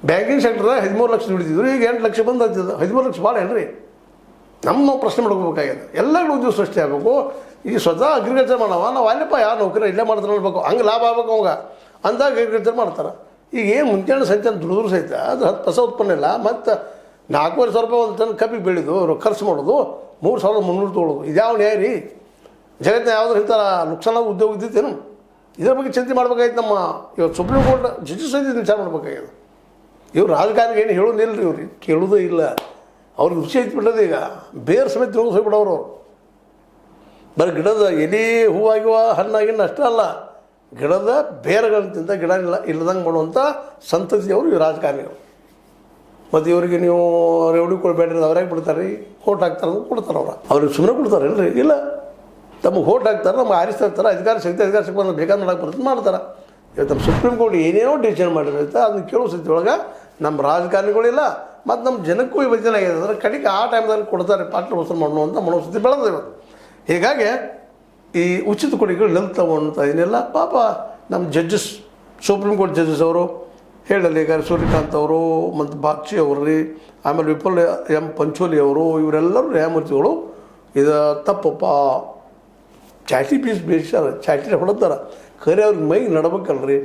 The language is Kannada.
ಬ್ಯಾಂಕಿಂಗ್ ಸೆಕ್ಟರ್ 13 ಲಕ್ಷ ದುಡಿದಿದ್ರು, ಈಗ 8 ಲಕ್ಷ ಬಂದು ಹತ್ತಿದ. 13 ಲಕ್ಷ ಭಾಳ ಏನ್ರಿ? ನಾವು ಪ್ರಶ್ನೆ ಮಾಡ್ಕೋಬೇಕಾಗಿದೆ. ಎಲ್ಲರಿಗೂ ಉದ್ಯೋಗ ಸೃಷ್ಟಿ ಆಗಬೇಕು. ಈ ಸ್ವತಃ ಅಗ್ರಿಕಲ್ಚರ್ ಮಾಡವ ನಾವು ಅಲ್ಲಪ್ಪ ಯಾರು ನೌಕರಿ ಇಲ್ಲೇ ಮಾಡ್ತಾರೆ ಅನ್ಬೇಕು, ಹಂಗೆ ಲಾಭ ಆಗ್ಬೇಕು ಅವಾಗ ಅಂದಾಗ ಅಗ್ರಿಕಲ್ಚರ್ ಮಾಡ್ತಾರೆ. ಈಗ ಏನು ಮುಂಚೆನೇ ಸಂಖ್ಯೆ ದುಡಿದ್ರು ಸಹಿತ ಅದು 10 ಪೈಸೆ ಉತ್ಪನ್ನ ಇಲ್ಲ. ಮತ್ತು 4,500 ರೂಪಾಯಿ ಒಂದು ಟನ್ ಕಬ್ಬಿಗೆ ಬೆಳೆದು ಖರ್ಚು ಮಾಡೋದು, 3,300 ತೊಗೊಳ್ಳೋದು, ಇದ್ಯಾವ ನ್ಯಾಯ ರೀ? ಜಗತ್ತಿನ ಯಾವ್ದಾರು ಇಂಥ ನುಕ್ಸಾನ ಉದ್ಯೋಗ ಇದ್ದಿತ್ತೇನು? ಇದ್ರ ಬಗ್ಗೆ ಚಿಂತೆ ಮಾಡ್ಬೇಕಾಯ್ತು. ನಮ್ಮ ಇವತ್ತು ಸುಪ್ರೀಂ ಕೋರ್ಟ್ ಜಡ್ಜಸ್ ಸಹಿತ ವಿಚಾರ ಮಾಡ್ಬೇಕಾಗಿದೆ. ಇವ್ರು ರಾಜಕಾರಣಿಗೆ ಏನು ಹೇಳೋದಿಲ್ಲ ರೀ, ಇವ್ರಿಗೆ ಕೇಳೋದೇ ಇಲ್ಲ. ಅವ್ರಿಗೆ ರುಚಿ ಐತ್ಬಿಟ್ಟದೆ. ಈಗ ಬೇರೆ ಸಮೇತ ತಿಳೋದು ಹೋಗ್ಬಿಡೋರು. ಅವರು ಬರೀ ಗಿಡದ ಎಲೆ ಹೂವಾಗಿವ ಹಣ್ಣಾಗಿನ ಅಷ್ಟೇ ಅಲ್ಲ, ಗಿಡದ ಬೇರೆಗಳನ್ನ ತಿಂತ ಗಿಡ ಇಲ್ಲದಂಗೆ ಮಾಡುವಂಥ ಸಂತತಿಯವರು ಈ ರಾಜಕಾರಣಿಗಳು. ಮತ್ತು ಇವರಿಗೆ ನೀವು ರೆವಡಿ ಕೊಡಬೇಡ್ರಿ ಅವ್ರ್ಯಾಕೆ ಬಿಡ್ತಾರೆ ರೀ? ಓಟ್ ಹಾಕ್ತಾರೆ ಅಂದ್ರೆ ಕೊಡ್ತಾರೆ. ಅವ್ರಿಗೆ ಸುಮ್ಮನೆ ಕೊಡ್ತಾರೆ ಇಲ್ರಿ? ಇಲ್ಲ, ತಮಗೆ ಓಟ್ ಹಾಕ್ತಾರೆ, ನಮ್ಗೆ ಆರಿಸ್ತಾ ಇರ್ತಾರೆ, ಅಧಿಕಾರ ಸಿಗ್ಬಂದು ಬೇಕಾದ್ರೆ ಮಾಡಕ್ಕೆ ಬರ್ತದೆ ಮಾಡ್ತಾರೆ. ಇವತ್ತು ನಮ್ಮ ಸುಪ್ರೀಂ ಕೋರ್ಟ್ ಏನೇನೋ ಡಿಸಿಷನ್ ಮಾಡಿರುತ್ತೆ ಅದನ್ನ ಕೇಳೋ ಸ್ಥಿತಿ ಒಳಗೆ ನಮ್ಮ ರಾಜಕಾರಣಿಗಳಿಲ್ಲ, ಮತ್ತು ನಮ್ಮ ಜನಕ್ಕೂ ಯೋಚನೆ ಆಗಿದೆ. ಅಂದರೆ ಕಡೆಗೆ ಆ ಟೈಮ್ದಲ್ಲಿ ಕೊಡ್ತಾರೆ ಪಾಠ ವಸೂಲು ಮಾಡುವಂಥ ಮನೋಸ್ಥಿತಿ ಬೆಳೆದ ಇವತ್ತು. ಹೀಗಾಗಿ ಈ ಉಚಿತ ಕೊಡುಗೆಗಳು ನಿಲ್ತವಂತ ಏನಿಲ್ಲ. ಪಾಪ ನಮ್ಮ ಜಡ್ಜಸ್, ಸುಪ್ರೀಂ ಕೋರ್ಟ್ ಜಡ್ಜಸ್ ಅವರು ಹೇಳಲಿ, ಈಗ ಸೂರ್ಯಕಾಂತ್ ಅವರು ಮತ್ತು ಬಾಗ್ಚಿ ಅವರು ರೀ, ಆಮೇಲೆ ವಿಪುಲ್ ಎಂ ಪಂಚೋಲಿ ಅವರು, ಇವರೆಲ್ಲರೂ ನ್ಯಾಯಮೂರ್ತಿಗಳು ಇದು ತಪ್ಪಪ್ಪ, ಚಾಟಿ ಪೀಸ್ ಬೇಯಿಸ್ಯಾರ, ಚಾಟಿ ಹೊಡೆದಾರ, ಖರೆ ಅವ್ರಿಗೆ ಮೈಗೆ ನಡ್ಬೇಕಲ್ರಿ.